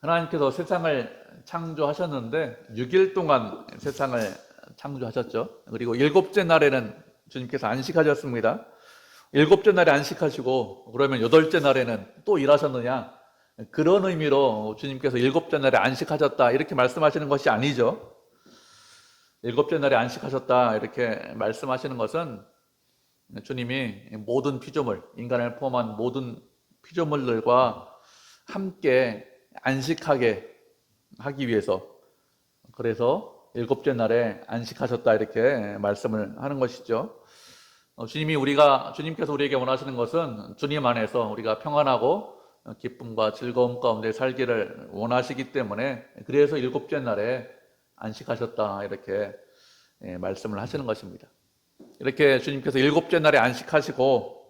하나님께서 세상을 창조하셨는데 6일 동안 세상을 창조하셨죠. 그리고 일곱째 날에는 주님께서 안식하셨습니다. 일곱째 날에 안식하시고 그러면 여덟째 날에는 또 일하셨느냐? 그런 의미로 주님께서 일곱째 날에 안식하셨다 이렇게 말씀하시는 것이 아니죠. 일곱째 날에 안식하셨다 이렇게 말씀하시는 것은 주님이 모든 피조물, 인간을 포함한 모든 피조물들과 함께 안식하게 하기 위해서, 그래서 일곱째 날에 안식하셨다 이렇게 말씀을 하는 것이죠. 주님께서 우리에게 원하시는 것은 주님 안에서 우리가 평안하고 기쁨과 즐거움 가운데 살기를 원하시기 때문에, 그래서 일곱째 날에 안식하셨다 이렇게 말씀을 하시는 것입니다. 이렇게 주님께서 일곱째 날에 안식하시고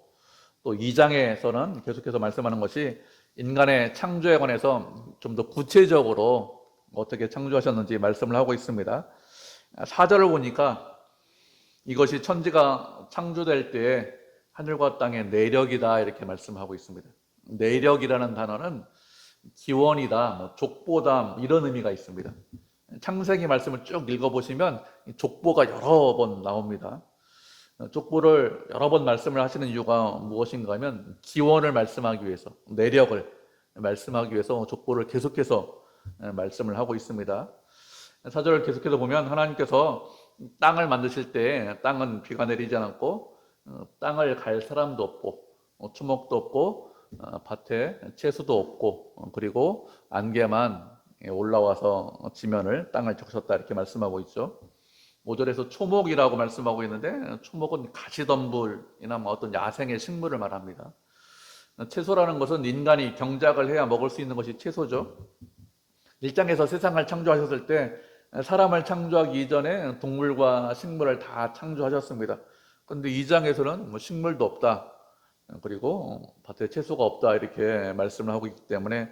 또 2장에서는 계속해서 말씀하는 것이 인간의 창조에 관해서 좀 더 구체적으로 어떻게 창조하셨는지 말씀을 하고 있습니다. 4절을 보니까 이것이 천지가 창조될 때에 하늘과 땅의 내력이다 이렇게 말씀하고 있습니다. 내력이라는 단어는 기원이다, 족보다 이런 의미가 있습니다. 창세기 말씀을 쭉 읽어보시면 족보가 여러 번 나옵니다. 족보를 여러 번 말씀을 하시는 이유가 무엇인가 하면 기원을 말씀하기 위해서, 내력을 말씀하기 위해서 족보를 계속해서 말씀을 하고 있습니다. 4절을 계속해서 보면 하나님께서 땅을 만드실 때 땅은 비가 내리지 않았고 땅을 갈 사람도 없고 초목도 없고 밭에 채소도 없고 그리고 안개만 올라와서 지면을 땅을 적셨다 이렇게 말씀하고 있죠. 5절에서 초목이라고 말씀하고 있는데 초목은 가시덤불이나 어떤 야생의 식물을 말합니다. 채소라는 것은 인간이 경작을 해야 먹을 수 있는 것이 채소죠. 1장에서 세상을 창조하셨을 때 사람을 창조하기 이전에 동물과 식물을 다 창조하셨습니다. 그런데 2장에서는 식물도 없다, 그리고 밭에 채소가 없다 이렇게 말씀을 하고 있기 때문에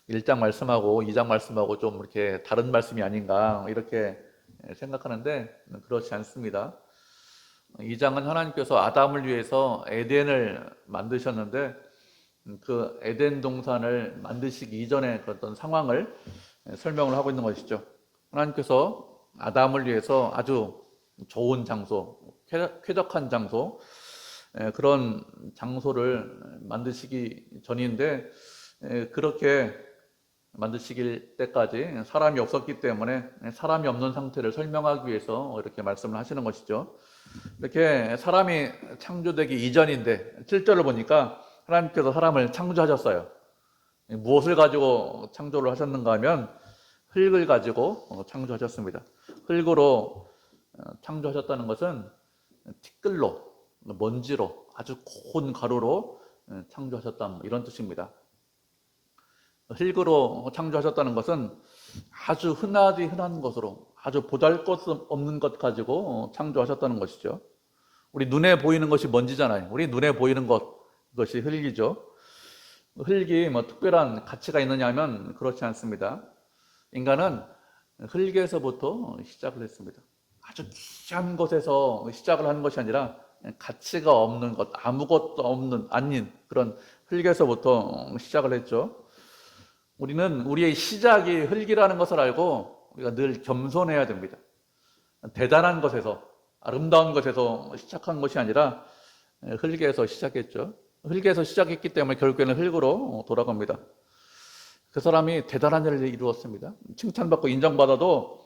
1장 말씀하고 2장 말씀하고 좀 이렇게 다른 말씀이 아닌가 이렇게 생각하는데 그렇지 않습니다. 2장은 하나님께서 아담을 위해서 에덴을 만드셨는데 그 에덴 동산을 만드시기 이전에 그런 상황을 설명을 하고 있는 것이죠. 하나님께서 아담을 위해서 아주 좋은 장소, 쾌적한 장소, 그런 장소를 만드시기 전인데 그렇게 만드시길 때까지 사람이 없었기 때문에 사람이 없는 상태를 설명하기 위해서 이렇게 말씀을 하시는 것이죠. 이렇게 사람이 창조되기 이전인데 7절을 보니까 하나님께서 사람을 창조하셨어요. 무엇을 가지고 창조를 하셨는가 하면 흙을 가지고 창조하셨습니다. 흙으로 창조하셨다는 것은 티끌로, 먼지로, 아주 고운 가루로 창조하셨다 이런 뜻입니다. 흙으로 창조하셨다는 것은 아주 흔하디 흔한 것으로, 아주 보잘것없는 것 가지고 창조하셨다는 것이죠. 우리 눈에 보이는 것이 먼지잖아요. 우리 눈에 보이는 그것이 흙이죠. 흙이 특별한 가치가 있느냐 하면 그렇지 않습니다. 인간은 흙에서부터 시작을 했습니다. 아주 귀한 것에서 시작을 하는 것이 아니라 가치가 없는 것, 아무것도 없는, 아닌 그런 흙에서부터 시작을 했죠. 우리는 우리의 시작이 흙이라는 것을 알고 우리가 늘 겸손해야 됩니다. 대단한 것에서, 아름다운 것에서 시작한 것이 아니라 흙에서 시작했죠. 흙에서 시작했기 때문에 결국에는 흙으로 돌아갑니다. 그 사람이 대단한 일을 이루었습니다. 칭찬받고 인정받아도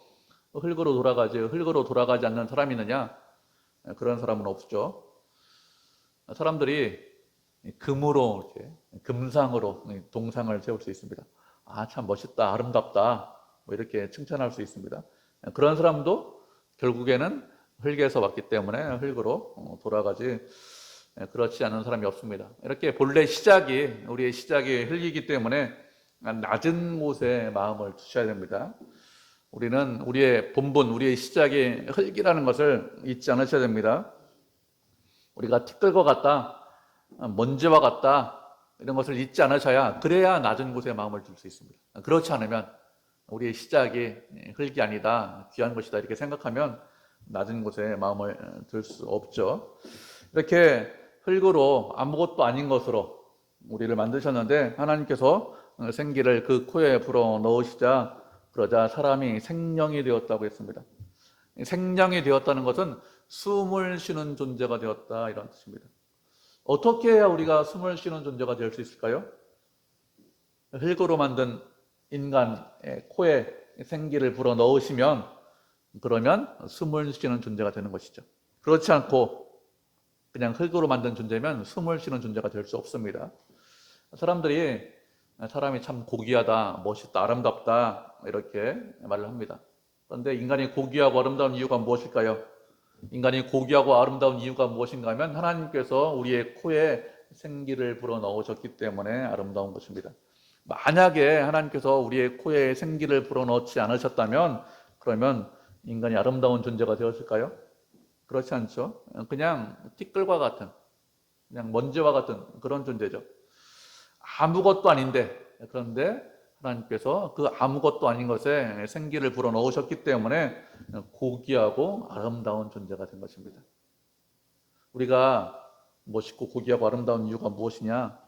흙으로 돌아가지, 흙으로 돌아가지 않는 사람이 있느냐? 그런 사람은 없죠. 사람들이 금으로, 이렇게, 금상으로 동상을 세울 수 있습니다. 아, 참 멋있다, 아름답다, 이렇게 칭찬할 수 있습니다. 그런 사람도 결국에는 흙에서 왔기 때문에 흙으로 돌아가지, 그렇지 않은 사람이 없습니다. 이렇게 본래 시작이, 우리의 시작이 흙이기 때문에 낮은 곳에 마음을 두셔야 됩니다. 우리는 우리의 본분, 우리의 시작이 흙이라는 것을 잊지 않으셔야 됩니다. 우리가 티끌과 같다, 먼지와 같다, 이런 것을 잊지 않으셔야, 그래야 낮은 곳에 마음을 둘 수 있습니다. 그렇지 않으면 우리의 시작이 흙이 아니다, 귀한 것이다 이렇게 생각하면 낮은 곳에 마음을 둘 수 없죠. 이렇게 흙으로 아무것도 아닌 것으로 우리를 만드셨는데 하나님께서 생기를 그 코에 불어 넣으시자 그러자 사람이 생명이 되었다고 했습니다. 생명이 되었다는 것은 숨을 쉬는 존재가 되었다 이런 뜻입니다. 어떻게 해야 우리가 숨을 쉬는 존재가 될 수 있을까요? 흙으로 만든 인간의 코에 생기를 불어 넣으시면 그러면 숨을 쉬는 존재가 되는 것이죠. 그렇지 않고 그냥 흙으로 만든 존재면 숨을 쉬는 존재가 될 수 없습니다. 사람이 참 고귀하다, 멋있다, 아름답다 이렇게 말을 합니다. 그런데 인간이 고귀하고 아름다운 이유가 무엇일까요? 인간이 고귀하고 아름다운 이유가 무엇인가 하면 하나님께서 우리의 코에 생기를 불어 넣으셨기 때문에 아름다운 것입니다. 만약에 하나님께서 우리의 코에 생기를 불어 넣지 않으셨다면 그러면 인간이 아름다운 존재가 되었을까요? 그렇지 않죠. 그냥 티끌과 같은, 그냥 먼지와 같은 그런 존재죠. 아무것도 아닌데, 그런데 하나님께서 그 아무것도 아닌 것에 생기를 불어 넣으셨기 때문에 고귀하고 아름다운 존재가 된 것입니다. 우리가 멋있고 고귀하고 아름다운 이유가 무엇이냐?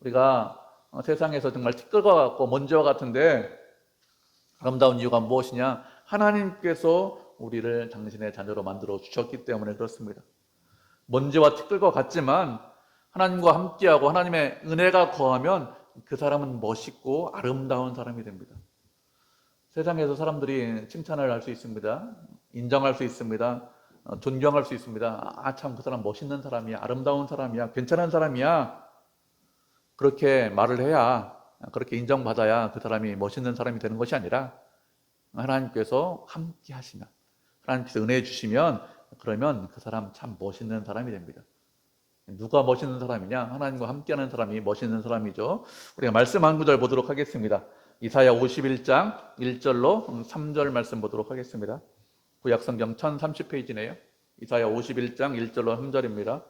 우리가 세상에서 정말 티끌과 같고 먼지와 같은데 아름다운 이유가 무엇이냐? 하나님께서 우리를 당신의 자녀로 만들어 주셨기 때문에 그렇습니다. 먼지와 티끌과 같지만 하나님과 함께하고 하나님의 은혜가 거하면 그 사람은 멋있고 아름다운 사람이 됩니다. 세상에서 사람들이 칭찬을 할 수 있습니다. 인정할 수 있습니다. 존경할 수 있습니다. 참 그 사람 멋있는 사람이야, 아름다운 사람이야, 괜찮은 사람이야. 그렇게 말을 해야, 그렇게 인정받아야 그 사람이 멋있는 사람이 되는 것이 아니라 하나님께서 함께 하시면, 하나님께서 은혜 주시면 그러면 그 사람 참 멋있는 사람이 됩니다. 누가 멋있는 사람이냐? 하나님과 함께하는 사람이 멋있는 사람이죠. 우리가 말씀 한 구절 보도록 하겠습니다. 이사야 51장 1절로 3절 말씀 보도록 하겠습니다. 구약성경 1030페이지네요. 이사야 51장 1절로 3절입니다.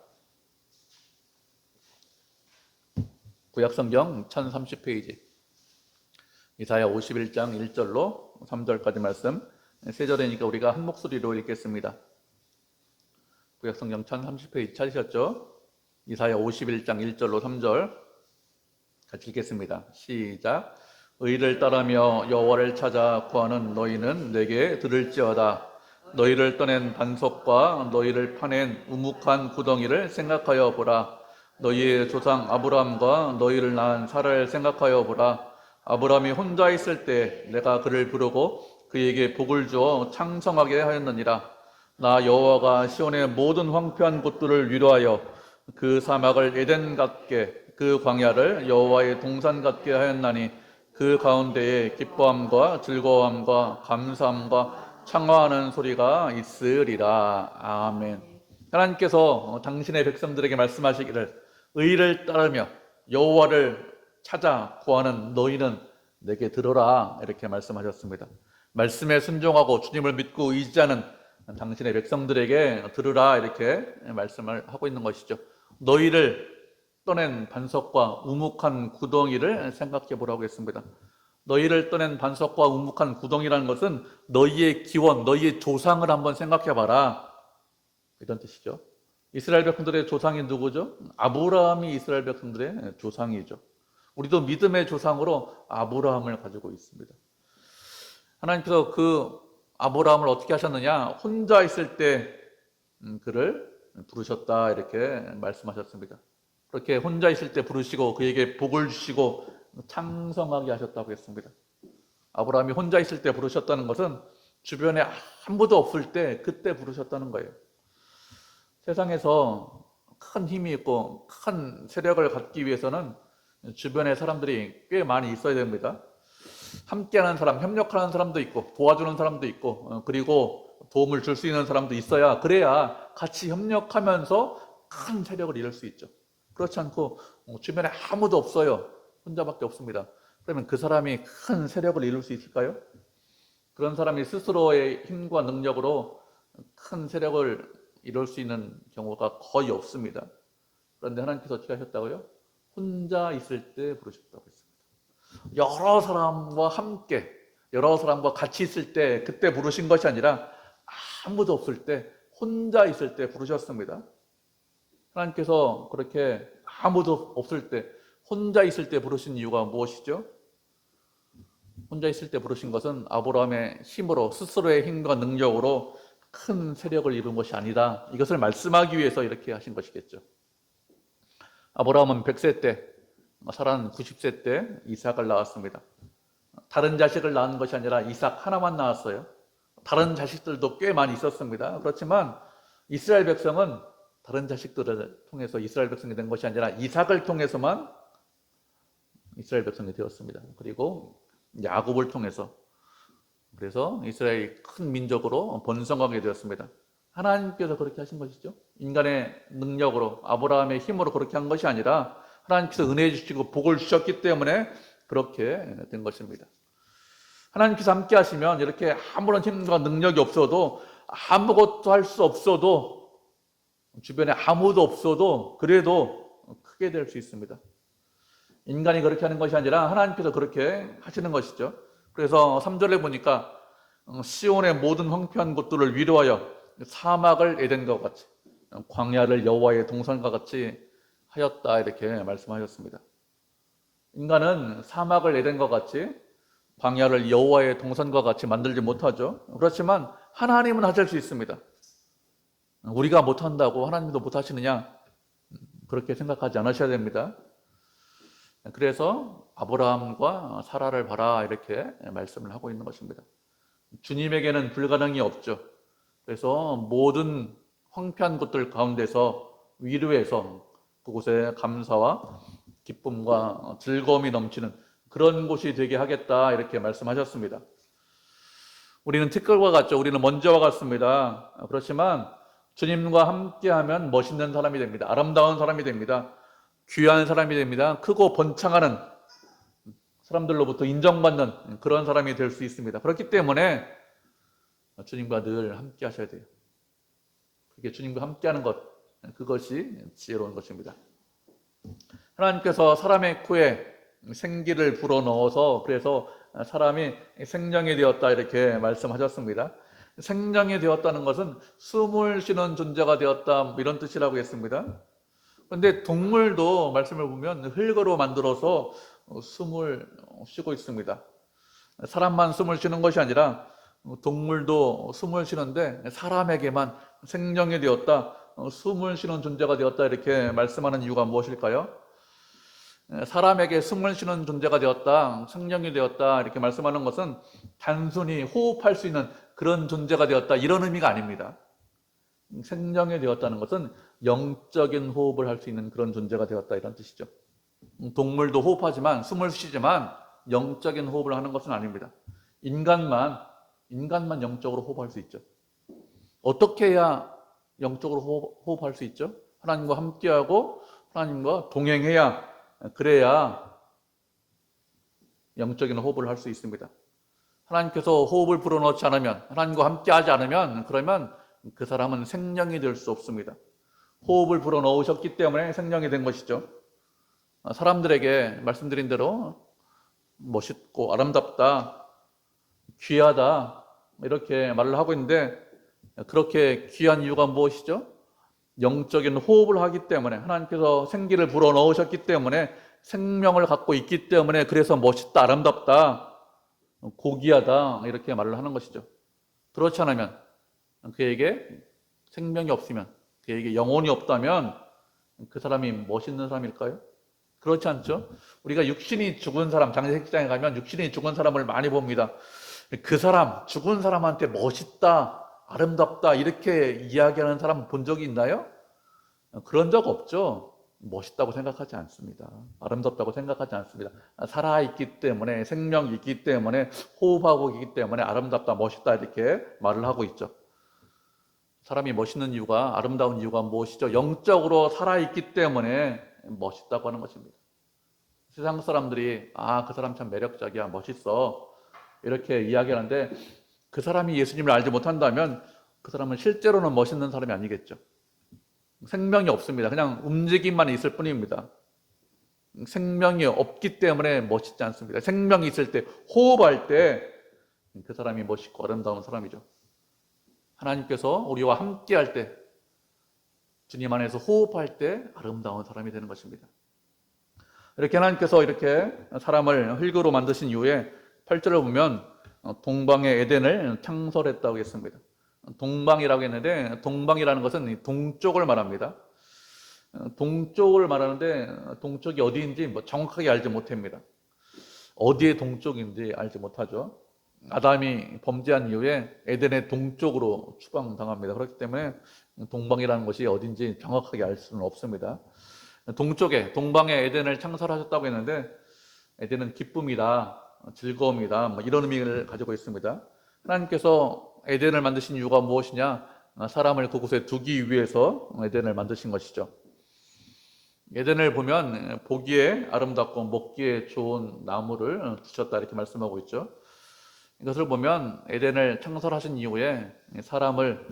구약성경 1030페이지 이사야 51장 1절로 3절까지 말씀, 세 절이니까 우리가 한 목소리로 읽겠습니다. 구약성경 1030페이지 찾으셨죠? 이사야 51장 1절로 3절 같이 읽겠습니다. 시작. 의를 따르며 여호와를 찾아 구하는 너희는 내게 들을지어다. 너희를 떠낸 반석과 너희를 파낸 우묵한 구덩이를 생각하여 보라. 너희의 조상 아브라함과 너희를 낳은 사라를 생각하여 보라. 아브라함이 혼자 있을 때 내가 그를 부르고 그에게 복을 주어 창성하게 하였느니라. 나 여호와가 시온의 모든 황폐한 곳들을 위로하여 그 사막을 에덴 같게 그 광야를 여호와의 동산 같게 하였나니 그 가운데에 기뻐함과 즐거움과 감사함과 창화하는 소리가 있으리라. 아멘. 하나님께서 당신의 백성들에게 말씀하시기를 의를 따르며 여호와를 찾아 구하는 너희는 내게 들어라 이렇게 말씀하셨습니다. 말씀에 순종하고 주님을 믿고 의지하는 당신의 백성들에게 들으라 이렇게 말씀을 하고 있는 것이죠. 너희를 떠낸 반석과 우묵한 구덩이를 생각해 보라고 했습니다. 너희를 떠낸 반석과 우묵한 구덩이라는 것은 너희의 기원, 너희의 조상을 한번 생각해 봐라 이런 뜻이죠. 이스라엘 백성들의 조상이 누구죠? 아브라함이 이스라엘 백성들의 조상이죠. 우리도 믿음의 조상으로 아브라함을 가지고 있습니다. 하나님께서 그 아브라함을 어떻게 하셨느냐? 혼자 있을 때 그를 부르셨다 이렇게 말씀하셨습니다. 그렇게 혼자 있을 때 부르시고 그에게 복을 주시고 창성하게 하셨다고 했습니다. 아브라함이 혼자 있을 때 부르셨다는 것은 주변에 아무도 없을 때 그때 부르셨다는 거예요. 세상에서 큰 힘이 있고 큰 세력을 갖기 위해서는 주변에 사람들이 꽤 많이 있어야 됩니다. 함께하는 사람, 협력하는 사람도 있고 도와주는 사람도 있고 그리고 도움을 줄 수 있는 사람도 있어야 그래야 같이 협력하면서 큰 세력을 이룰 수 있죠. 그렇지 않고 주변에 아무도 없어요. 혼자밖에 없습니다. 그러면 그 사람이 큰 세력을 이룰 수 있을까요? 그런 사람이 스스로의 힘과 능력으로 큰 세력을 이룰 수 있는 경우가 거의 없습니다. 그런데 하나님께서 어떻게 하셨다고요? 혼자 있을 때 부르셨다고 했습니다. 여러 사람과 함께, 여러 사람과 같이 있을 때 그때 부르신 것이 아니라 아무도 없을 때, 혼자 있을 때 부르셨습니다. 하나님께서 그렇게 아무도 없을 때, 혼자 있을 때 부르신 이유가 무엇이죠? 혼자 있을 때 부르신 것은 아브라함의 힘으로, 스스로의 힘과 능력으로 큰 세력을 이룬 것이 아니다. 이것을 말씀하기 위해서 이렇게 하신 것이겠죠. 아브라함은 100세 때, 사라는 90세 때 이삭을 낳았습니다. 다른 자식을 낳은 것이 아니라 이삭 하나만 낳았어요. 다른 자식들도 꽤 많이 있었습니다. 그렇지만 이스라엘 백성은 다른 자식들을 통해서 이스라엘 백성이 된 것이 아니라 이삭을 통해서만 이스라엘 백성이 되었습니다. 그리고 야곱을 통해서, 그래서 이스라엘이 큰 민족으로 번성하게 되었습니다. 하나님께서 그렇게 하신 것이죠. 인간의 능력으로, 아브라함의 힘으로 그렇게 한 것이 아니라 하나님께서 은혜 주시고 복을 주셨기 때문에 그렇게 된 것입니다. 하나님께서 함께 하시면 이렇게 아무런 힘과 능력이 없어도, 아무것도 할 수 없어도, 주변에 아무도 없어도 그래도 크게 될 수 있습니다. 인간이 그렇게 하는 것이 아니라 하나님께서 그렇게 하시는 것이죠. 그래서 3절에 보니까 시온의 모든 황폐한 곳들을 위로하여 사막을 에덴과 같이, 광야를 여호와의 동산과 같이 하였다, 이렇게 말씀하셨습니다. 인간은 사막을 에덴과 같이, 광야를 여호와의 동산과 같이 만들지 못하죠. 그렇지만 하나님은 하실 수 있습니다. 우리가 못한다고 하나님도 못하시느냐, 그렇게 생각하지 않으셔야 됩니다. 그래서 아브라함과 사라를 봐라, 이렇게 말씀을 하고 있는 것입니다. 주님에게는 불가능이 없죠. 그래서 모든 황폐한 곳들 가운데서 위로해서 그곳에 감사와 기쁨과 즐거움이 넘치는 그런 곳이 되게 하겠다, 이렇게 말씀하셨습니다. 우리는 티끌과 같죠. 우리는 먼지와 같습니다. 그렇지만 주님과 함께하면 멋있는 사람이 됩니다. 아름다운 사람이 됩니다. 귀한 사람이 됩니다. 크고 번창하는, 사람들로부터 인정받는 그런 사람이 될 수 있습니다. 그렇기 때문에 주님과 늘 함께 하셔야 돼요. 그게 주님과 함께하는 것, 그것이 지혜로운 것입니다. 하나님께서 사람의 코에 생기를 불어넣어서, 그래서 사람이 생명이 되었다, 이렇게 말씀하셨습니다. 생명이 되었다는 것은 숨을 쉬는 존재가 되었다, 이런 뜻이라고 했습니다. 그런데 동물도 말씀을 보면 흙으로 만들어서 숨을 쉬고 있습니다. 사람만 숨을 쉬는 것이 아니라 동물도 숨을 쉬는데 사람에게만 생명이 되었다, 숨을 쉬는 존재가 되었다, 이렇게 말씀하는 이유가 무엇일까요? 사람에게 숨을 쉬는 존재가 되었다, 생명이 되었다, 이렇게 말씀하는 것은 단순히 호흡할 수 있는 그런 존재가 되었다, 이런 의미가 아닙니다. 생명이 되었다는 것은 영적인 호흡을 할 수 있는 그런 존재가 되었다, 이런 뜻이죠. 동물도 호흡하지만, 숨을 쉬지만 영적인 호흡을 하는 것은 아닙니다. 인간만 영적으로 호흡할 수 있죠. 어떻게 해야 영적으로 호흡할 수 있죠? 하나님과 함께하고 하나님과 동행해야, 그래야 영적인 호흡을 할 수 있습니다. 하나님께서 호흡을 불어넣지 않으면, 하나님과 함께하지 않으면, 그러면 그 사람은 생명이 될 수 없습니다. 호흡을 불어넣으셨기 때문에 생명이 된 것이죠. 사람들에게 말씀드린 대로 멋있고 아름답다, 귀하다, 이렇게 말을 하고 있는데, 그렇게 귀한 이유가 무엇이죠? 영적인 호흡을 하기 때문에, 하나님께서 생기를 불어넣으셨기 때문에, 생명을 갖고 있기 때문에, 그래서 멋있다, 아름답다, 고귀하다, 이렇게 말을 하는 것이죠. 그렇지 않으면, 그에게 생명이 없으면, 그에게 영혼이 없다면 그 사람이 멋있는 사람일까요? 그렇지 않죠? 우리가 육신이 죽은 사람, 장례식장에 가면 육신이 죽은 사람을 많이 봅니다. 그 사람, 죽은 사람한테 멋있다, 아름답다, 이렇게 이야기하는 사람 본 적이 있나요? 그런 적 없죠. 멋있다고 생각하지 않습니다. 아름답다고 생각하지 않습니다. 살아있기 때문에, 생명이 있기 때문에, 호흡하고 있기 때문에 아름답다, 멋있다, 이렇게 말을 하고 있죠. 사람이 멋있는 이유가, 아름다운 이유가 무엇이죠? 영적으로 살아있기 때문에 멋있다고 하는 것입니다. 세상 사람들이 그 사람 참 매력적이야, 멋있어, 이렇게 이야기하는데, 그 사람이 예수님을 알지 못한다면 그 사람은 실제로는 멋있는 사람이 아니겠죠. 생명이 없습니다. 그냥 움직임만 있을 뿐입니다. 생명이 없기 때문에 멋있지 않습니다. 생명이 있을 때, 호흡할 때 그 사람이 멋있고 아름다운 사람이죠. 하나님께서 우리와 함께할 때, 주님 안에서 호흡할 때 아름다운 사람이 되는 것입니다. 이렇게 하나님께서 이렇게 사람을 흙으로 만드신 이후에 8절을 보면 동방의 에덴을 창설했다고 했습니다. 동방이라고 했는데 동방이라는 것은 동쪽을 말합니다. 동쪽을 말하는데 동쪽이 어디인지 정확하게 알지 못합니다. 어디의 동쪽인지 알지 못하죠. 아담이 범죄한 이후에 에덴의 동쪽으로 추방당합니다. 그렇기 때문에 동방이라는 것이 어딘지 정확하게 알 수는 없습니다. 동쪽에 동방의 에덴을 창설하셨다고 했는데 에덴은 기쁨이다, 즐거움이다, 이런 의미를 가지고 있습니다. 하나님께서 에덴을 만드신 이유가 무엇이냐? 사람을 그곳에 두기 위해서 에덴을 만드신 것이죠. 에덴을 보면 보기에 아름답고 먹기에 좋은 나무를 두셨다 이렇게 말씀하고 있죠. 이것을 보면 에덴을 창설하신 이후에 사람을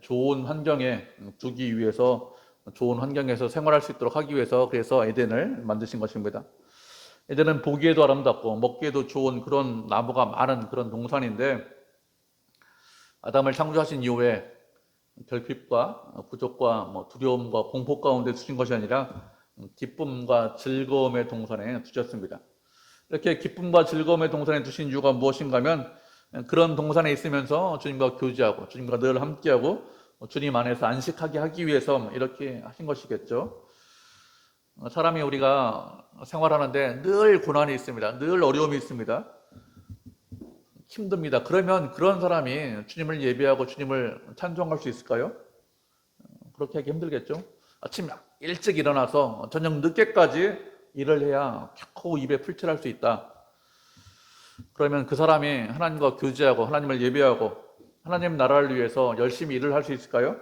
좋은 환경에 두기 위해서, 좋은 환경에서 생활할 수 있도록 하기 위해서 그래서 에덴을 만드신 것입니다. 에덴은 보기에도 아름답고 먹기에도 좋은 그런 나무가 많은 그런 동산인데 아담을 창조하신 이후에 결핍과 부족과 두려움과 공포 가운데 두신 것이 아니라 기쁨과 즐거움의 동산에 두셨습니다. 이렇게 기쁨과 즐거움의 동산에 두신 이유가 무엇인가 하면 그런 동산에 있으면서 주님과 교제하고 주님과 늘 함께하고 주님 안에서 안식하게 하기 위해서 이렇게 하신 것이겠죠. 사람이 우리가 생활하는데 늘 고난이 있습니다. 늘 어려움이 있습니다. 힘듭니다. 그러면 그런 사람이 주님을 예배하고 주님을 찬송할 수 있을까요? 그렇게 하기 힘들겠죠. 아침 일찍 일어나서 저녁 늦게까지 일을 해야 겨우 입에 풀칠할 수 있다. 그러면 그 사람이 하나님과 교제하고 하나님을 예배하고 하나님 나라를 위해서 열심히 일을 할 수 있을까요?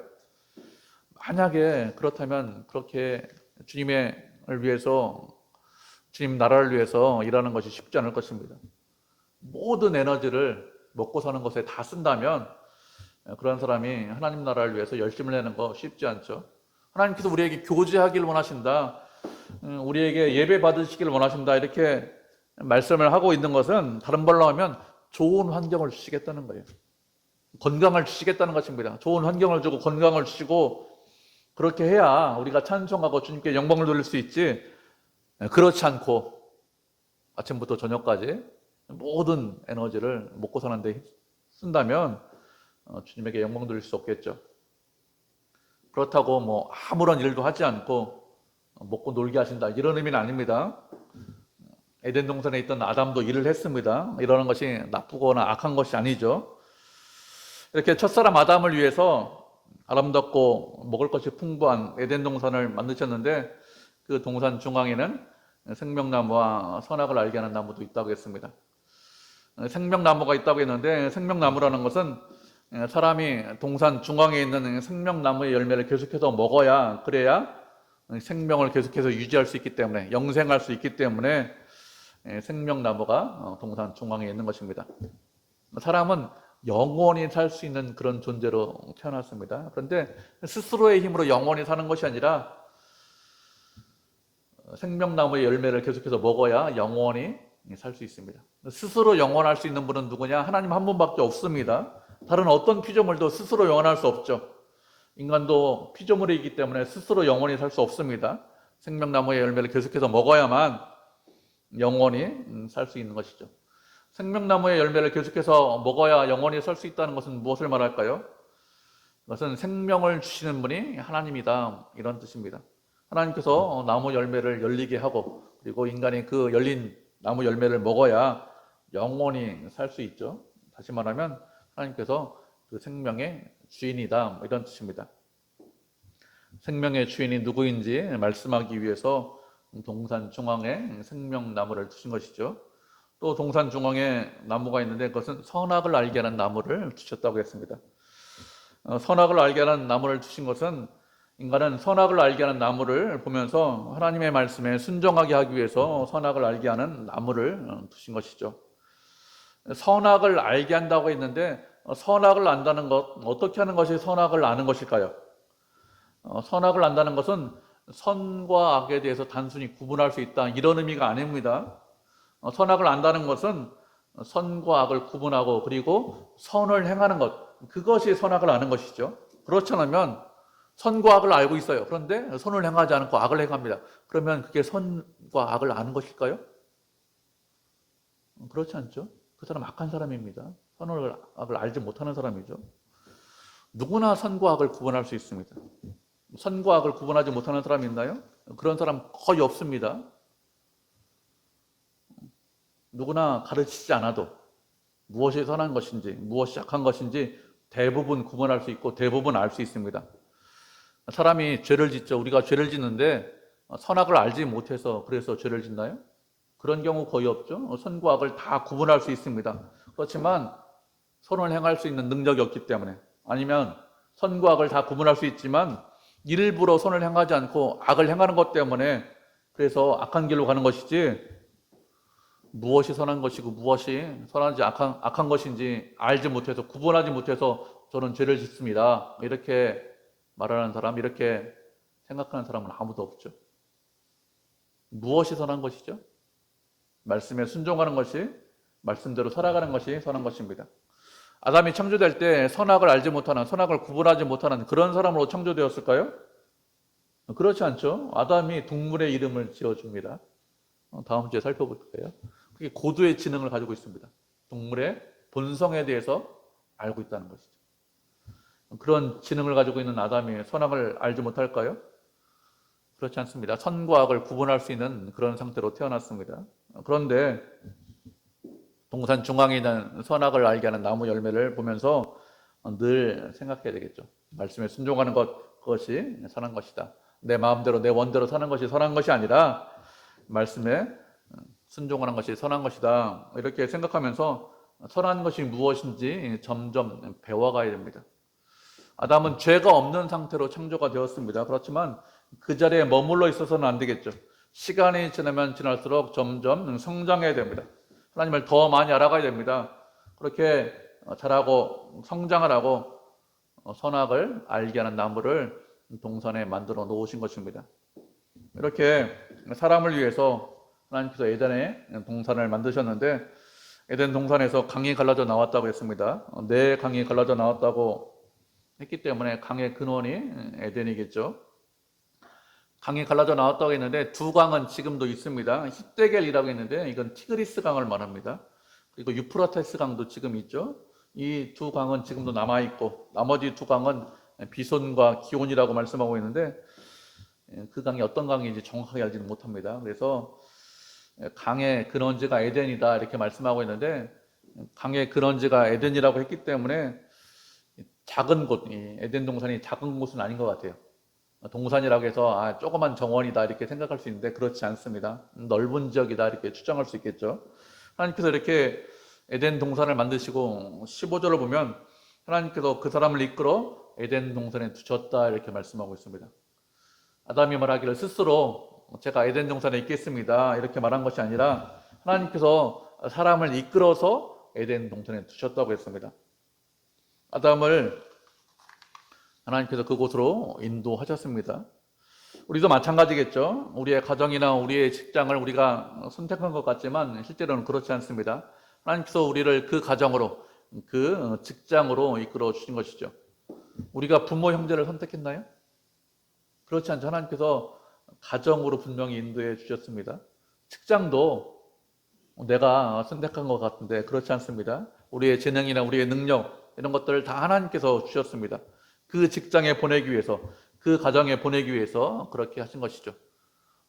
만약에 그렇다면 그렇게 주님을 위해서 주님 나라를 위해서 일하는 것이 쉽지 않을 것입니다. 모든 에너지를 먹고 사는 것에 다 쓴다면 그런 사람이 하나님 나라를 위해서 열심을 내는 거 쉽지 않죠. 하나님께서 우리에게 교제하기를 원하신다, 우리에게 예배 받으시기를 원하신다 이렇게 말씀을 하고 있는 것은 다른 말로 하면 좋은 환경을 주시겠다는 거예요. 건강을 주시겠다는 것입니다. 좋은 환경을 주고 건강을 주시고 그렇게 해야 우리가 찬송하고 주님께 영광을 돌릴 수 있지, 그렇지 않고 아침부터 저녁까지 모든 에너지를 먹고 사는 데 쓴다면 주님에게 영광 돌릴 수 없겠죠. 그렇다고 아무런 일도 하지 않고 먹고 놀게 하신다 이런 의미는 아닙니다. 에덴 동산에 있던 아담도 일을 했습니다. 이러는 것이 나쁘거나 악한 것이 아니죠. 이렇게 첫사람 아담을 위해서 아름답고 먹을 것이 풍부한 에덴 동산을 만드셨는데 그 동산 중앙에는 생명나무와 선악을 알게 하는 나무도 있다고 했습니다. 생명나무가 있다고 했는데 생명나무라는 것은 사람이 동산 중앙에 있는 생명나무의 열매를 계속해서 먹어야, 그래야 생명을 계속해서 유지할 수 있기 때문에, 영생할 수 있기 때문에 생명나무가 동산 중앙에 있는 것입니다. 사람은 영원히 살 수 있는 그런 존재로 태어났습니다. 그런데 스스로의 힘으로 영원히 사는 것이 아니라 생명나무의 열매를 계속해서 먹어야 영원히 살 수 있습니다. 스스로 영원할 수 있는 분은 누구냐? 하나님 한 분밖에 없습니다. 다른 어떤 피조물도 스스로 영원할 수 없죠. 인간도 피조물이기 때문에 스스로 영원히 살 수 없습니다. 생명나무의 열매를 계속해서 먹어야만 영원히 살 수 있는 것이죠. 생명나무의 열매를 계속해서 먹어야 영원히 살 수 있다는 것은 무엇을 말할까요? 그것은 생명을 주시는 분이 하나님이다 이런 뜻입니다. 하나님께서 나무 열매를 열리게 하고 그리고 인간이 그 열린 나무 열매를 먹어야 영원히 살 수 있죠. 다시 말하면 하나님께서 그 생명의 주인이다 이런 뜻입니다. 생명의 주인이 누구인지 말씀하기 위해서 동산 중앙에 생명나무를 두신 것이죠. 또 동산 중앙에 나무가 있는데 그것은 선악을 알게 하는 나무를 두셨다고 했습니다. 선악을 알게 하는 나무를 두신 것은 인간은 선악을 알게 하는 나무를 보면서 하나님의 말씀에 순종하게 하기 위해서 선악을 알게 하는 나무를 두신 것이죠. 선악을 알게 한다고 했는데 선악을 안다는 것, 어떻게 하는 것이 선악을 아는 것일까요? 선악을 안다는 것은 선과 악에 대해서 단순히 구분할 수 있다 이런 의미가 아닙니다. 선악을 안다는 것은 선과 악을 구분하고 그리고 선을 행하는 것, 그것이 선악을 아는 것이죠. 그렇지 않으면 선과 악을 알고 있어요. 그런데 선을 행하지 않고 악을 행합니다. 그러면 그게 선과 악을 아는 것일까요? 그렇지 않죠. 그 사람 악한 사람입니다. 선을 악을 알지 못하는 사람이죠. 누구나 선과 악을 구분할 수 있습니다. 선과 악을 구분하지 못하는 사람이 있나요? 그런 사람 거의 없습니다. 누구나 가르치지 않아도 무엇이 선한 것인지 무엇이 악한 것인지 대부분 구분할 수 있고 대부분 알 수 있습니다. 사람이 죄를 짓죠. 우리가 죄를 짓는데 선악을 알지 못해서 그래서 죄를 짓나요? 그런 경우 거의 없죠. 선과 악을 다 구분할 수 있습니다. 그렇지만 선을 행할 수 있는 능력이 없기 때문에, 아니면 선과 악을 다 구분할 수 있지만 일부러 선을 행하지 않고 악을 행하는 것 때문에 그래서 악한 길로 가는 것이지, 무엇이 선한 것이고 무엇이 선하지 악한 것인지 알지 못해서 구분하지 못해서 저는 죄를 짓습니다, 이렇게 말하는 사람, 이렇게 생각하는 사람은 아무도 없죠. 무엇이 선한 것이죠? 말씀에 순종하는 것이, 말씀대로 살아가는 것이 선한 것입니다. 아담이 창조될 때 선악을 알지 못하는, 선악을 구분하지 못하는 그런 사람으로 창조되었을까요? 그렇지 않죠. 아담이 동물의 이름을 지어줍니다. 다음 주에 살펴볼 거예요. 그게 고도의 지능을 가지고 있습니다. 동물의 본성에 대해서 알고 있다는 것이죠. 그런 지능을 가지고 있는 아담이 선악을 알지 못할까요? 그렇지 않습니다. 선과 악을 구분할 수 있는 그런 상태로 태어났습니다. 그런데 동산 중앙에 있는 선악을 알게 하는 나무 열매를 보면서 늘 생각해야 되겠죠. 말씀에 순종하는 그것이 선한 것이다. 내 마음대로 내 원대로 사는 것이 선한 것이 아니라 말씀에 순종하는 것이 선한 것이다, 이렇게 생각하면서 선한 것이 무엇인지 점점 배워가야 됩니다. 아담은 죄가 없는 상태로 창조가 되었습니다. 그렇지만 그 자리에 머물러 있어서는 안 되겠죠. 시간이 지나면 지날수록 점점 성장해야 됩니다. 하나님을 더 많이 알아가야 됩니다. 그렇게 자라고 성장을 하고 선악을 알게 하는 나무를 동산에 만들어 놓으신 것입니다. 이렇게 사람을 위해서 하나님께서 에덴의 동산을 만드셨는데, 에덴 동산에서 강이 갈라져 나왔다고 했습니다. 네 강이 갈라져 나왔다고 했기 때문에 강의 근원이 에덴이겠죠. 강이 갈라져 나왔다고 했는데 두 강은 지금도 있습니다. 히데겔이라고 했는데 이건 티그리스 강을 말합니다. 그리고 유프라테스 강도 지금 있죠. 이 두 강은 지금도 남아있고 나머지 두 강은 비손과 기온이라고 말씀하고 있는데 그 강이 어떤 강인지 정확하게 알지는 못합니다. 그래서 강의 근원지가 에덴이다 이렇게 말씀하고 있는데, 강의 근원지가 에덴이라고 했기 때문에 작은 곳, 에덴 동산이 작은 곳은 아닌 것 같아요. 동산이라고 해서 조그만 정원이다 이렇게 생각할 수 있는데 그렇지 않습니다. 넓은 지역이다 이렇게 추정할 수 있겠죠. 하나님께서 이렇게 에덴 동산을 만드시고 15절을 보면 하나님께서 그 사람을 이끌어 에덴 동산에 두셨다 이렇게 말씀하고 있습니다. 아담이 말하기를 스스로 제가 에덴 동산에 있겠습니다 이렇게 말한 것이 아니라 하나님께서 사람을 이끌어서 에덴 동산에 두셨다고 했습니다. 아담을 하나님께서 그곳으로 인도하셨습니다. 우리도 마찬가지겠죠. 우리의 가정이나 우리의 직장을 우리가 선택한 것 같지만 실제로는 그렇지 않습니다. 하나님께서 우리를 그 가정으로, 그 직장으로 이끌어 주신 것이죠. 우리가 부모 형제를 선택했나요? 그렇지 않죠. 하나님께서 가정으로 분명히 인도해 주셨습니다. 직장도 내가 선택한 것 같은데 그렇지 않습니다. 우리의 재능이나 우리의 능력 이런 것들을 다 하나님께서 주셨습니다. 그 직장에 보내기 위해서, 그 가정에 보내기 위해서 그렇게 하신 것이죠.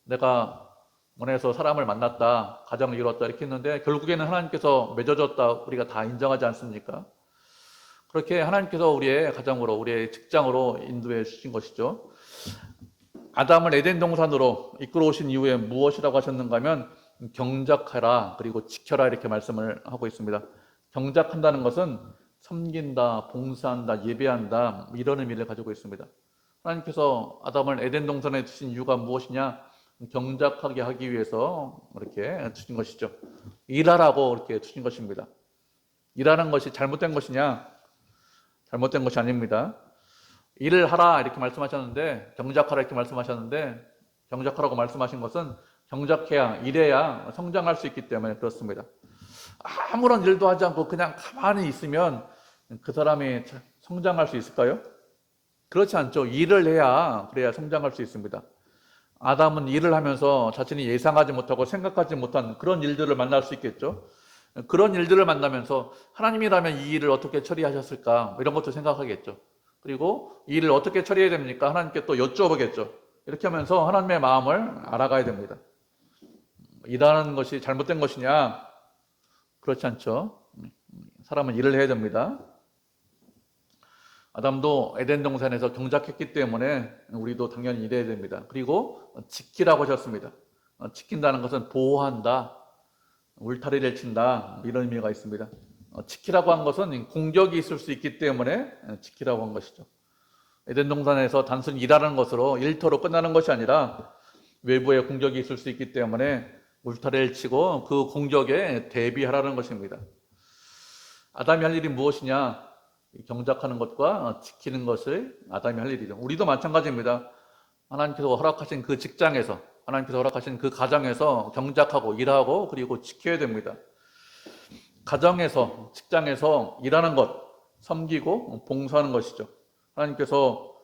내가 원해서 사람을 만났다, 가정을 이뤘다 이렇게 했는데 결국에는 하나님께서 맺어줬다 우리가 다 인정하지 않습니까? 그렇게 하나님께서 우리의 가정으로, 우리의 직장으로 인도해 주신 것이죠. 아담을 에덴 동산으로 이끌어 오신 이후에 무엇이라고 하셨는가 하면 경작하라 그리고 지켜라 이렇게 말씀을 하고 있습니다. 경작한다는 것은 섬긴다, 봉사한다, 예배한다 이런 의미를 가지고 있습니다. 하나님께서 아담을 에덴 동산에 두신 이유가 무엇이냐? 경작하게 하기 위해서 이렇게 두신 것이죠. 일하라고 이렇게 두신 것입니다. 일하는 것이 잘못된 것이냐? 잘못된 것이 아닙니다. 일을 하라 이렇게 말씀하셨는데, 경작하라 이렇게 말씀하셨는데, 경작하라고 말씀하신 것은 경작해야, 일해야 성장할 수 있기 때문에 그렇습니다. 아무런 일도 하지 않고 그냥 가만히 있으면 그 사람이 성장할 수 있을까요? 그렇지 않죠. 일을 해야, 그래야 성장할 수 있습니다. 아담은 일을 하면서 자신이 예상하지 못하고 생각하지 못한 그런 일들을 만날 수 있겠죠. 그런 일들을 만나면서 하나님이라면 이 일을 어떻게 처리하셨을까? 뭐 이런 것도 생각하겠죠. 그리고 이 일을 어떻게 처리해야 됩니까? 하나님께 또 여쭤보겠죠. 이렇게 하면서 하나님의 마음을 알아가야 됩니다. 일하는 것이 잘못된 것이냐? 그렇지 않죠. 사람은 일을 해야 됩니다. 아담도 에덴 동산에서 경작했기 때문에 우리도 당연히 일해야 됩니다. 그리고 지키라고 하셨습니다. 지킨다는 것은 보호한다, 울타리를 친다, 이런 의미가 있습니다. 지키라고 한 것은 공격이 있을 수 있기 때문에 지키라고 한 것이죠. 에덴 동산에서 단순히 일하는 것으로 일터로 끝나는 것이 아니라 외부에 공격이 있을 수 있기 때문에 울타리를 치고 그 공격에 대비하라는 것입니다. 아담이 할 일이 무엇이냐? 경작하는 것과 지키는 것을 아담이 할 일이죠. 우리도 마찬가지입니다. 하나님께서 허락하신 그 직장에서, 하나님께서 허락하신 그 가정에서 경작하고 일하고 그리고 지켜야 됩니다. 가정에서, 직장에서 일하는 것, 섬기고 봉사하는 것이죠. 하나님께서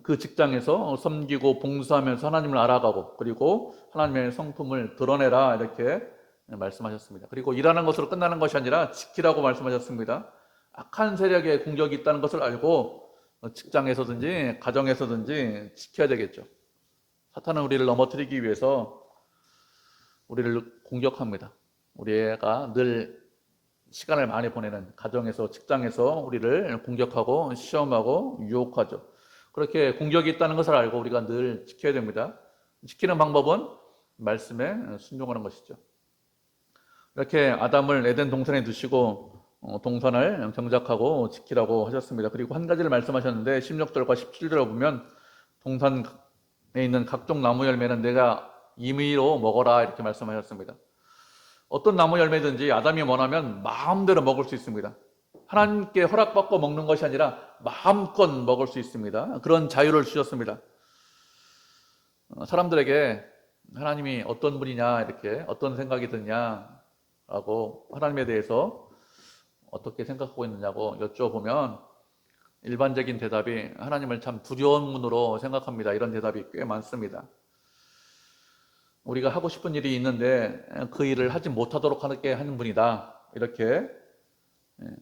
그 직장에서 섬기고 봉사하면서 하나님을 알아가고 그리고 하나님의 성품을 드러내라 이렇게 말씀하셨습니다. 그리고 일하는 것으로 끝나는 것이 아니라 지키라고 말씀하셨습니다. 악한 세력의 공격이 있다는 것을 알고 직장에서든지 가정에서든지 지켜야 되겠죠. 사탄은 우리를 넘어뜨리기 위해서 우리를 공격합니다. 우리가 늘 시간을 많이 보내는 가정에서, 직장에서 우리를 공격하고 시험하고 유혹하죠. 그렇게 공격이 있다는 것을 알고 우리가 늘 지켜야 됩니다. 지키는 방법은 말씀에 순종하는 것이죠. 이렇게 아담을 에덴 동산에 두시고 동산을 경작하고 지키라고 하셨습니다. 그리고 한 가지를 말씀하셨는데 16절과 17절을 보면 동산에 있는 각종 나무 열매는 내가 임의로 먹어라 이렇게 말씀하셨습니다. 어떤 나무 열매든지 아담이 원하면 마음대로 먹을 수 있습니다. 하나님께 허락받고 먹는 것이 아니라 마음껏 먹을 수 있습니다. 그런 자유를 주셨습니다. 사람들에게 하나님이 어떤 분이냐 이렇게 어떤 생각이 드냐라고 하나님에 대해서 어떻게 생각하고 있느냐고 여쭤보면 일반적인 대답이 하나님을 참 두려운 분으로 생각합니다. 이런 대답이 꽤 많습니다. 우리가 하고 싶은 일이 있는데 그 일을 하지 못하도록 하게 하는 분이다. 이렇게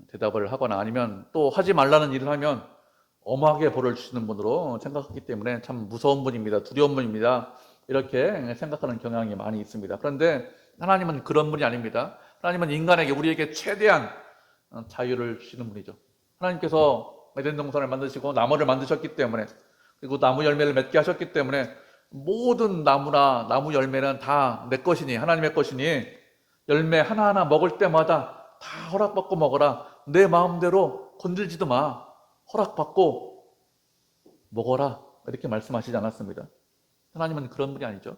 대답을 하거나 아니면 또 하지 말라는 일을 하면 엄하게 벌을 주시는 분으로 생각하기 때문에 참 무서운 분입니다. 두려운 분입니다. 이렇게 생각하는 경향이 많이 있습니다. 그런데 하나님은 그런 분이 아닙니다. 하나님은 인간에게 우리에게 최대한 자유를 주시는 분이죠. 하나님께서 에덴 동산을 만드시고 나무를 만드셨기 때문에 그리고 나무 열매를 맺게 하셨기 때문에 모든 나무나 나무 열매는 다 내 것이니 하나님의 것이니 열매 하나하나 먹을 때마다 다 허락받고 먹어라. 내 마음대로 건들지도 마. 허락받고 먹어라. 이렇게 말씀하시지 않았습니다. 하나님은 그런 분이 아니죠.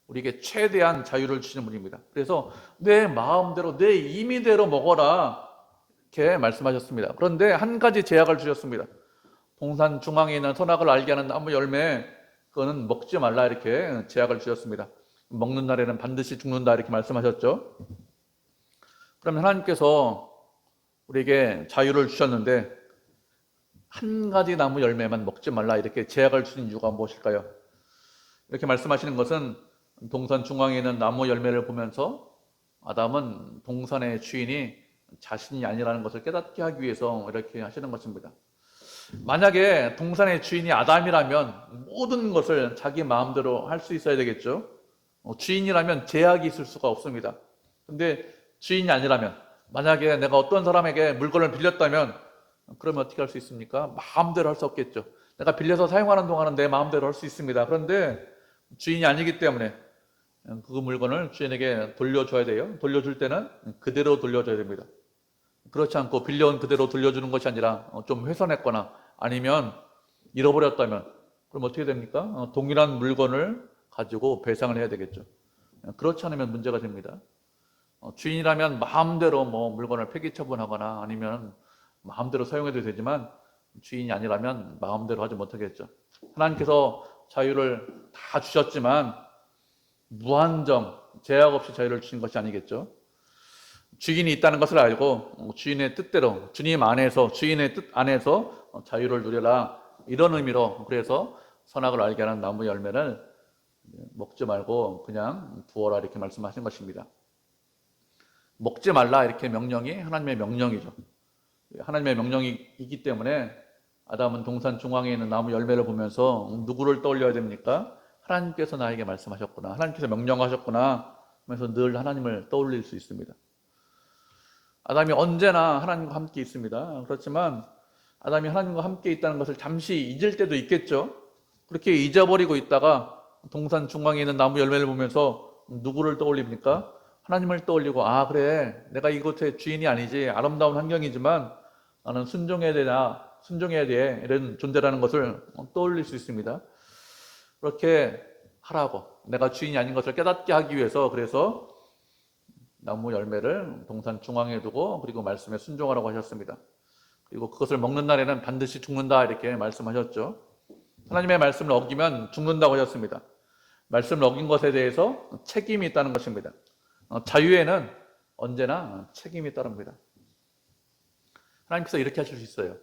우리에게 최대한 자유를 주시는 분입니다. 그래서 내 마음대로 내 임의대로 먹어라. 이렇게 말씀하셨습니다. 그런데 한 가지 제약을 주셨습니다. 동산 중앙에 있는 선악을 알게 하는 나무 열매 그거는 먹지 말라 이렇게 제약을 주셨습니다. 먹는 날에는 반드시 죽는다 이렇게 말씀하셨죠. 그러면 하나님께서 우리에게 자유를 주셨는데 한 가지 나무 열매만 먹지 말라 이렇게 제약을 주신 이유가 무엇일까요? 이렇게 말씀하시는 것은 동산 중앙에 있는 나무 열매를 보면서 아담은 동산의 주인이 자신이 아니라는 것을 깨닫게 하기 위해서 이렇게 하시는 것입니다. 만약에 동산의 주인이 아담이라면 모든 것을 자기 마음대로 할 수 있어야 되겠죠. 주인이라면 제약이 있을 수가 없습니다. 근데 주인이 아니라면 만약에 내가 어떤 사람에게 물건을 빌렸다면 그러면 어떻게 할 수 있습니까? 마음대로 할 수 없겠죠. 내가 빌려서 사용하는 동안은 내 마음대로 할 수 있습니다. 그런데 주인이 아니기 때문에 그 물건을 주인에게 돌려줘야 돼요. 돌려줄 때는 그대로 돌려줘야 됩니다. 그렇지 않고 빌려온 그대로 돌려주는 것이 아니라 좀 훼손했거나 아니면 잃어버렸다면 그럼 어떻게 됩니까? 동일한 물건을 가지고 배상을 해야 되겠죠. 그렇지 않으면 문제가 됩니다. 주인이라면 마음대로 뭐 물건을 폐기 처분하거나 아니면 마음대로 사용해도 되지만 주인이 아니라면 마음대로 하지 못하겠죠. 하나님께서 자유를 다 주셨지만 무한정 제약 없이 자유를 주신 것이 아니겠죠. 주인이 있다는 것을 알고 주인의 뜻대로 주님 안에서 주인의 뜻 안에서 자유를 누려라 이런 의미로 그래서 선악을 알게 하는 나무 열매를 먹지 말고 그냥 두어라 이렇게 말씀하신 것입니다. 먹지 말라 이렇게 명령이 하나님의 명령이죠. 하나님의 명령이기 때문에 아담은 동산 중앙에 있는 나무 열매를 보면서 누구를 떠올려야 됩니까? 하나님께서 나에게 말씀하셨구나, 하나님께서 명령하셨구나 하면서 늘 하나님을 떠올릴 수 있습니다. 아담이 언제나 하나님과 함께 있습니다. 그렇지만 아담이 하나님과 함께 있다는 것을 잠시 잊을 때도 있겠죠. 그렇게 잊어버리고 있다가 동산 중앙에 있는 나무 열매를 보면서 누구를 떠올립니까? 하나님을 떠올리고, 아 그래, 내가 이곳의 주인이 아니지, 아름다운 환경이지만 나는 순종해야 돼 이런 존재라는 것을 떠올릴 수 있습니다. 그렇게 하라고, 내가 주인이 아닌 것을 깨닫게 하기 위해서, 그래서 나무 열매를 동산 중앙에 두고 그리고 말씀에 순종하라고 하셨습니다. 그리고 그것을 먹는 날에는 반드시 죽는다 이렇게 말씀하셨죠. 하나님의 말씀을 어기면 죽는다고 하셨습니다. 말씀을 어긴 것에 대해서 책임이 있다는 것입니다. 자유에는 언제나 책임이 따릅니다. 하나님께서 이렇게 하실 수 있어요.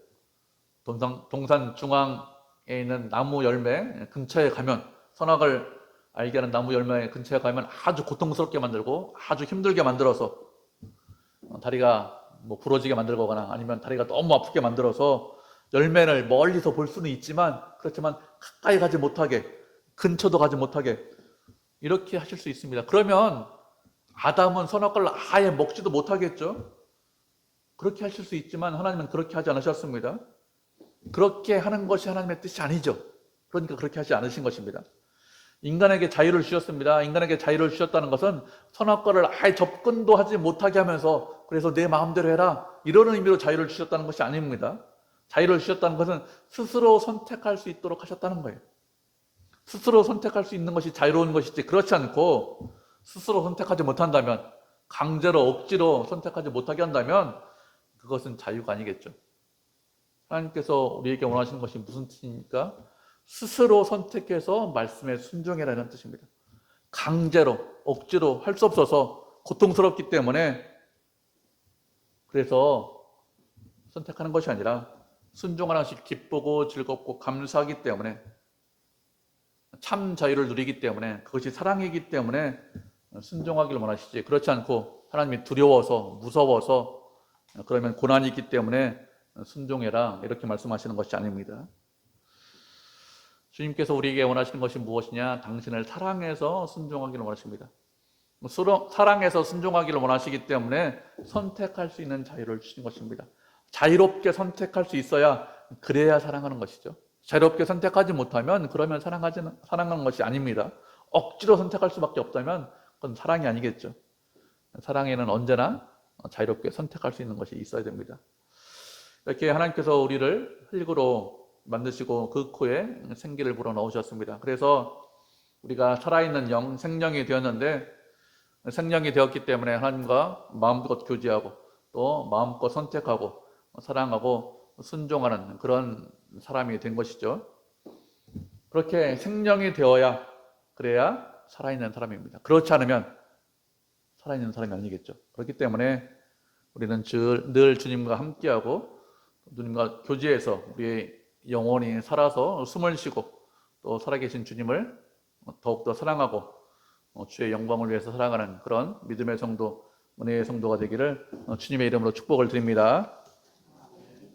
동산 중앙에 있는 나무 열매 근처에 가면, 선악을 알게 하는 나무 열매 근처에 가면 아주 고통스럽게 만들고 아주 힘들게 만들어서 다리가 부러지게 만들거나 아니면 다리가 너무 아프게 만들어서 열매를 멀리서 볼 수는 있지만, 그렇지만 가까이 가지 못하게, 근처도 가지 못하게 이렇게 하실 수 있습니다. 그러면 아담은 선악과를 아예 먹지도 못하겠죠. 그렇게 하실 수 있지만 하나님은 그렇게 하지 않으셨습니다. 그렇게 하는 것이 하나님의 뜻이 아니죠. 그러니까 그렇게 하지 않으신 것입니다. 인간에게 자유를 주셨습니다. 인간에게 자유를 주셨다는 것은 선악과를 아예 접근도 하지 못하게 하면서, 그래서 내 마음대로 해라 이러는 의미로 자유를 주셨다는 것이 아닙니다. 자유를 주셨다는 것은 스스로 선택할 수 있도록 하셨다는 거예요. 스스로 선택할 수 있는 것이 자유로운 것이지, 그렇지 않고 스스로 선택하지 못한다면, 강제로 억지로 선택하지 못하게 한다면 그것은 자유가 아니겠죠. 하나님께서 우리에게 원하시는 것이 무슨 뜻입니까? 스스로 선택해서 말씀에 순종해라는 뜻입니다. 강제로, 억지로 할 수 없어서 고통스럽기 때문에, 그래서 선택하는 것이 아니라 순종하는 것이 기쁘고 즐겁고 감사하기 때문에, 참 자유를 누리기 때문에, 그것이 사랑이기 때문에 순종하기를 원하시지, 그렇지 않고 하나님이 두려워서, 무서워서, 그러면 고난이 있기 때문에 순종해라 이렇게 말씀하시는 것이 아닙니다. 주님께서 우리에게 원하시는 것이 무엇이냐? 당신을 사랑해서 순종하기를 원하십니다. 사랑해서 순종하기를 원하시기 때문에 선택할 수 있는 자유를 주신 것입니다. 자유롭게 선택할 수 있어야, 그래야 사랑하는 것이죠. 자유롭게 선택하지 못하면 그러면 사랑하는 것이 아닙니다. 억지로 선택할 수밖에 없다면 그건 사랑이 아니겠죠. 사랑에는 언제나 자유롭게 선택할 수 있는 것이 있어야 됩니다. 이렇게 하나님께서 우리를 흙으로 만드시고 그 코에 생기를 불어넣으셨습니다. 그래서 우리가 살아있는 영, 생명이 되었는데, 생명이 되었기 때문에 하나님과 마음껏 교제하고 또 마음껏 선택하고 사랑하고 순종하는 그런 사람이 된 것이죠. 그렇게 생명이 되어야, 그래야 살아있는 사람입니다. 그렇지 않으면 살아있는 사람이 아니겠죠. 그렇기 때문에 우리는 늘 주님과 함께하고 주님과 교제해서 우리의 영혼이 살아서 숨을 쉬고 또 살아계신 주님을 더욱더 사랑하고 주의 영광을 위해서 살아가는 그런 믿음의 성도, 은혜의 성도가 되기를 주님의 이름으로 축복을 드립니다.